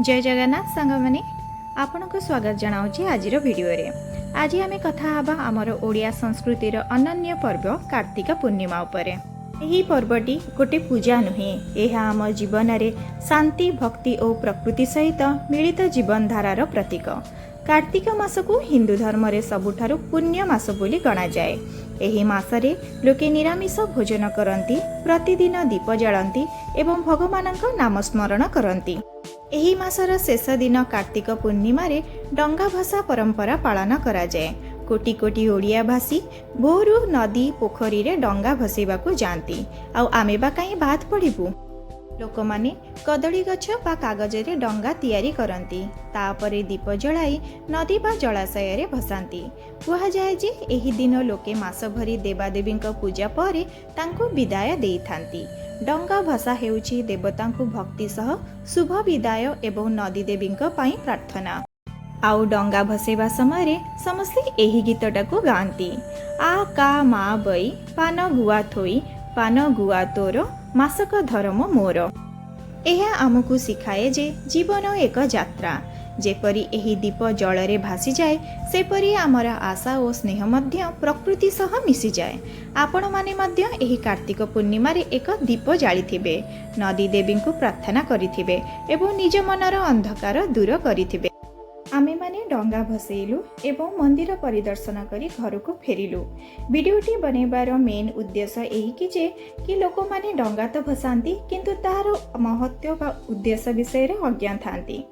जय जगन्नाथ सांग मैंने आपण को स्वागत जनाऊँ आज भिडियो रे। आज आम कथा हवा आमर ओडिया संस्कृतिर अनन्य पर्व कार्तिक पूर्णिमा उपरे। यही पर्वटी गोटे पूजा नुहे, यह आम जीवन रे शांति भक्ति और प्रकृति सहित मिलित जीवन धारार प्रतीक। कार्तिक मास को हिंदू धर्म रे सबुठारु पुण्य मास बोली गणा जाए। एही मासरे लोके निरामिष भोजन करती, प्रतिदिन दीप जलांती एवं भगवानक नाम स्मरण करती। एही मासर शेष दिन कार्तिक पूर्णिमा रे डंगा भसा परंपरा पालन करा जाए। कोटी कोटी ओडिया भाषी भोरु नदी पोखरी रे डंगा भसेबाकू जाती। आउ आमे बा काई बात पड़िबू। लोक माने कदली गछ बा कागज रे डंगा तैयारी करती, तापरे दीप जलाई नदी बा जलाशय रे भसांती। कुहा जाए जे एही दिन लोके मास भरी देवादेवी पूजा परे तांको विदाय देई थांती। डंगा भसा हेउछि देवतांकु भक्ति सह शुभ विदाय एवं नदी देवींक पई प्रार्थना। आउ डंगा भसेबा समय समस्ते एही गीतटाकू गांती। आ का मा बई पान गुआ थोई, पान गुआ तोर मासक धर्म मोर। यह आमको शिखाए जे जीवन एक यात्रा। जेपरी एही दीप जलरे भासी जाए, सेपरी आमर आशा और स्नेह मध्य प्रकृति सह मिसी जाए। आपण माने मध्य एही कार्तिक पूर्णिमा रे एक दीप जालिथिबे, नदी देवी को प्रार्थना करिथिबे एवं निज मनर अंधकार दूर करिथिबे। आमे माने डंगा भसेलु एवं मंदिर परिदर्शन करी घर को फेरिलु। वीडियोटी बनेबार मेन उद्देश्य एही कि लोक माने डंगा तो भसांती किंतु तार महत्व बा उद्देश्य विषय रे अज्ञान थांती।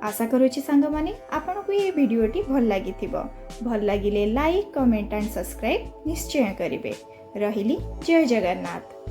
आशा करुछि सांग माने आपन को ये वीडियोटी भल लागिथिबो। भल लागिले लाइक कमेंट एंड सब्सक्राइब निश्चय करिवे। रहिली जय जगन्नाथ।